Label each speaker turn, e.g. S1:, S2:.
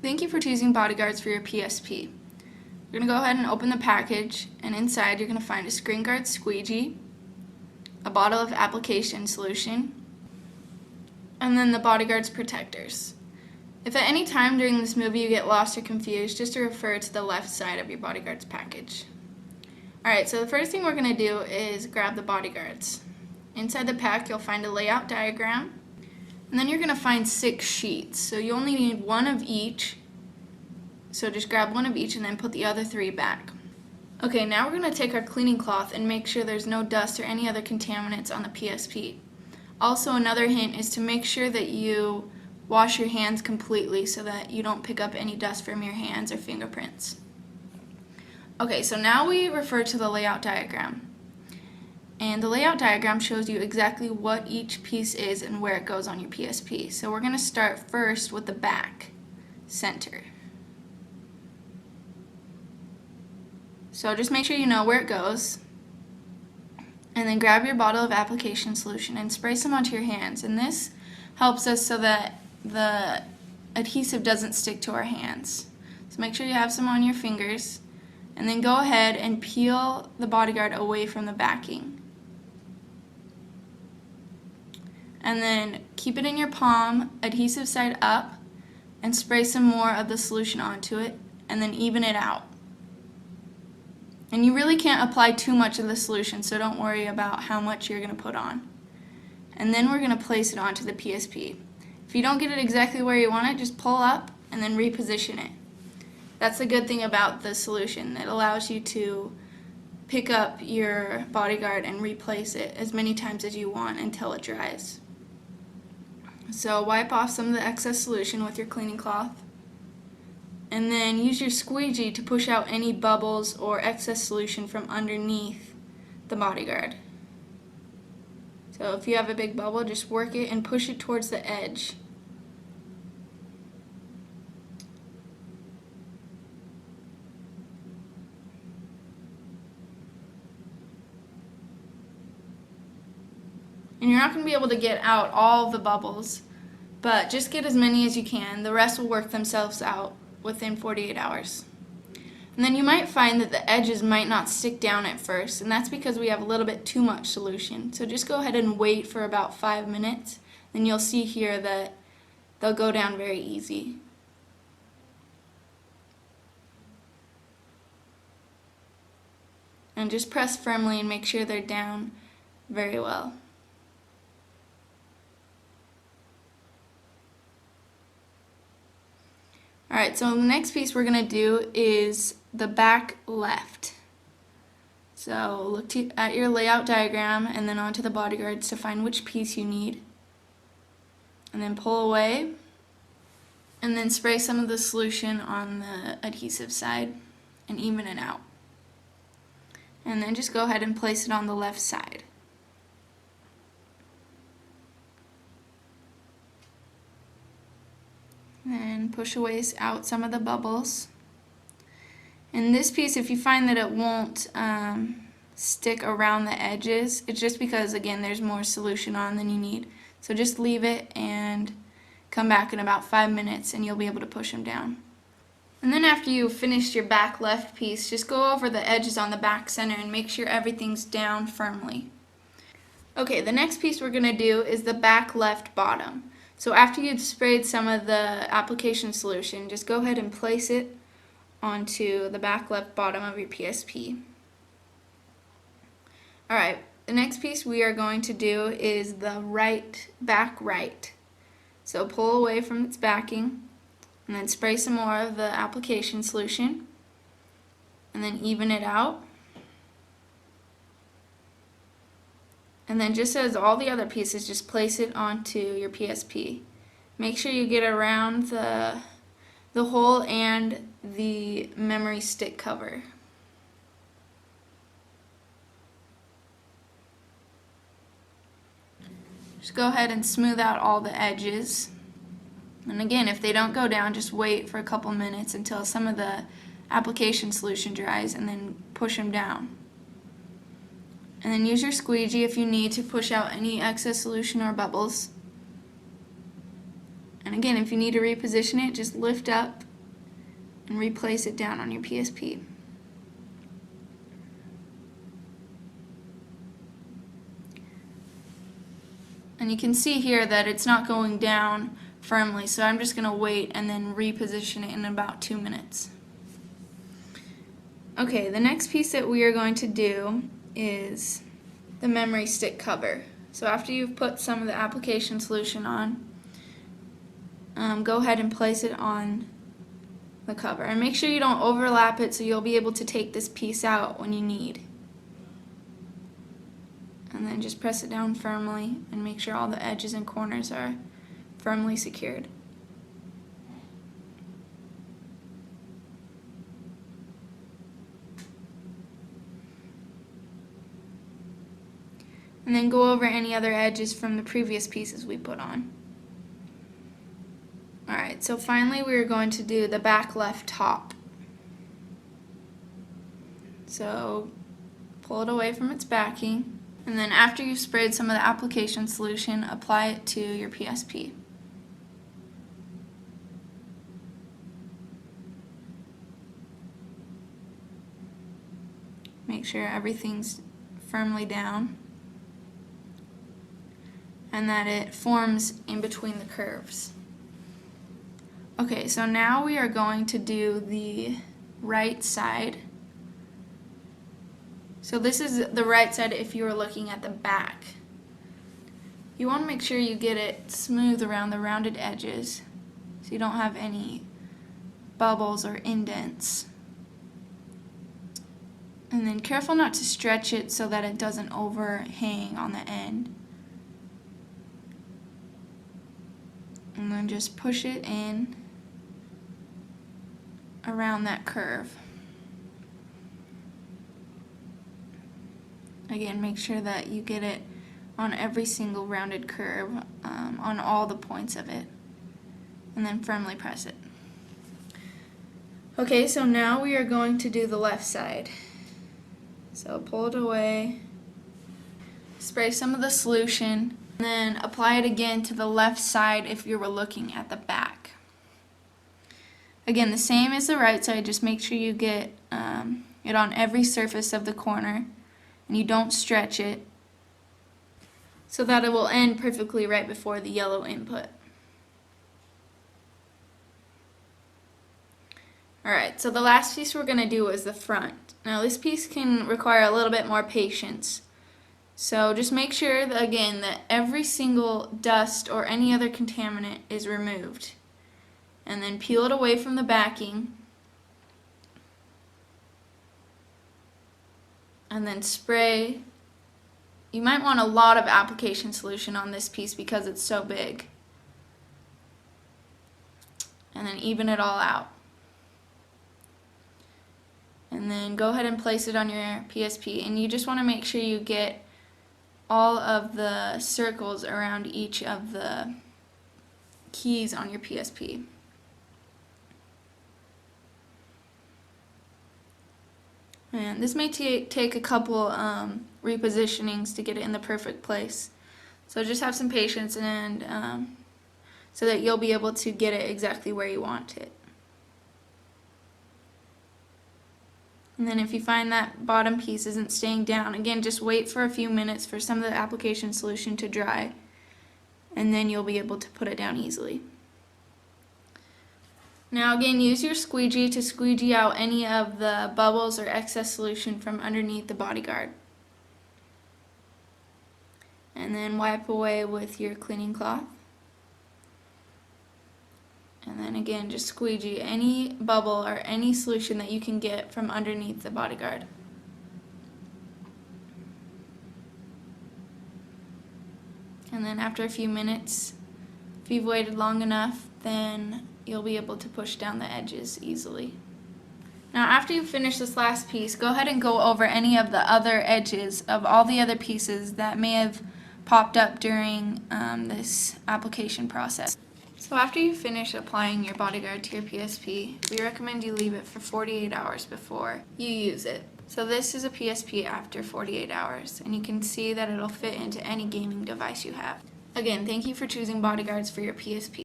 S1: Thank you for choosing Bodyguards for your PSP. You're going to go ahead and open the package, and inside you're going to find a screen guard squeegee, a bottle of application solution, and then the Bodyguards protectors. If at any time during this movie you get lost or confused, just to refer to the left side of your Bodyguards package. Alright, so the first thing we're going to do is grab the Bodyguards. Inside the pack you'll find a layout diagram, and then you're going to find 6 sheets. So you only need one of each, so just grab one of each and then put the other 3 back. Okay, now we're going to take our cleaning cloth and make sure there's no dust or any other contaminants on the PSP. Also, another hint is to make sure that you wash your hands completely so that you don't pick up any dust from your hands or fingerprints. Okay, so now we refer to the layout diagram. And the layout diagram shows you exactly what each piece is and where it goes on your PSP. So we're going to start first with the back center. So just make sure you know where it goes. And then grab your bottle of application solution and spray some onto your hands. And this helps us so that the adhesive doesn't stick to our hands. So make sure you have some on your fingers. And then go ahead and peel the Bodyguard away from the backing. And then keep it in your palm, adhesive side up, and spray some more of the solution onto it, and then even it out. And you really can't apply too much of the solution, so don't worry about how much you're going to put on. And then we're going to place it onto the PSP. If you don't get it exactly where you want it, just pull up and then reposition it. That's the good thing about the solution. It allows you to pick up your Bodyguard and replace it as many times as you want until it dries. So wipe off some of the excess solution with your cleaning cloth. And then use your squeegee to push out any bubbles or excess solution from underneath the Bodyguard. So if you have a big bubble, just work it and push it towards the edge. And you're not going to be able to get out all the bubbles, but just get as many as you can. The rest will work themselves out within 48 hours. And then you might find that the edges might not stick down at first, and that's because we have a little bit too much solution. So just go ahead and wait for about 5 minutes, and you'll see here that they'll go down very easy. And just press firmly and make sure they're down very well. Alright, so the next piece we're going to do is the back left. So look at your layout diagram and then onto the Bodyguards to find which piece you need. And then pull away and then spray some of the solution on the adhesive side and even it out. And then just go ahead and place it on the left side. And push away out some of the bubbles. And this piece, if you find that it won't stick around the edges, it's just because, again, there's more solution on than you need. So just leave it and come back in about 5 minutes and you'll be able to push them down. And then after you've finished your back left piece, just go over the edges on the back center and make sure everything's down firmly. Okay, the next piece we're going to do is the back left bottom. So after you've sprayed some of the application solution, just go ahead and place it onto the back left bottom of your PSP. Alright, the next piece we are going to do is the back right. So pull away from its backing and then spray some more of the application solution and then even it out. And then just as all the other pieces, just place it onto your PSP. Make sure you get around the hole and the memory stick cover. Just go ahead and smooth out all the edges. And again, if they don't go down, just wait for a couple minutes until some of the application solution dries and then push them down. And then use your squeegee if you need to push out any excess solution or bubbles. And again, if you need to reposition it, just lift up and replace it down on your PSP. And you can see here that it's not going down firmly, so I'm just going to wait and then reposition it in about 2 minutes. Okay, the next piece that we are going to do is the memory stick cover. So after you've put some of the application solution on, go ahead and place it on the cover. And make sure you don't overlap it so you'll be able to take this piece out when you need. And then just press it down firmly and make sure all the edges and corners are firmly secured. And then go over any other edges from the previous pieces we put on. Alright, so finally we're going to do the back left top. So pull it away from its backing. And then after you've sprayed some of the application solution, apply it to your PSP. Make sure everything's firmly down and that it forms in between the curves. Okay, so now we are going to do the right side. So this is the right side if you were looking at the back. You want to make sure you get it smooth around the rounded edges so you don't have any bubbles or indents. And then careful not to stretch it so that it doesn't overhang on the end. And then just push it in around that curve. Again, make sure that you get it on every single rounded curve, on all the points of it, and then firmly press it. Okay, so now we are going to do the left side. So pull it away, spray some of the solution, and then apply it again to the left side if you were looking at the back. Again, the same as the right side, just make sure you get it on every surface of the corner and you don't stretch it so that it will end perfectly right before the yellow input. Alright, so the last piece we're going to do is the front. Now this piece can require a little bit more patience. So just make sure that, again, that every single dust or any other contaminant is removed. And then peel it away from the backing. And then spray. You might want a lot of application solution on this piece because it's so big. And then even it all out. And then go ahead and place it on your PSP. And you just want to make sure you get all of the circles around each of the keys on your PSP. And this may take a couple repositionings to get it in the perfect place. So just have some patience and so that you'll be able to get it exactly where you want it. And then if you find that bottom piece isn't staying down, again, just wait for a few minutes for some of the application solution to dry, and then you'll be able to put it down easily. Now again, use your squeegee to squeegee out any of the bubbles or excess solution from underneath the bodyguard. And then wipe away with your cleaning cloth. And then again, just squeegee any bubble or any solution that you can get from underneath the bodyguard. And then after a few minutes, if you've waited long enough, then you'll be able to push down the edges easily. Now after you finish this last piece, go ahead and go over any of the other edges of all the other pieces that may have popped up during this application process. So after you finish applying your bodyguard to your PSP, we recommend you leave it for 48 hours before you use it. So this is a PSP after 48 hours, and you can see that it'll fit into any gaming device you have. Again, thank you for choosing bodyguards for your PSP.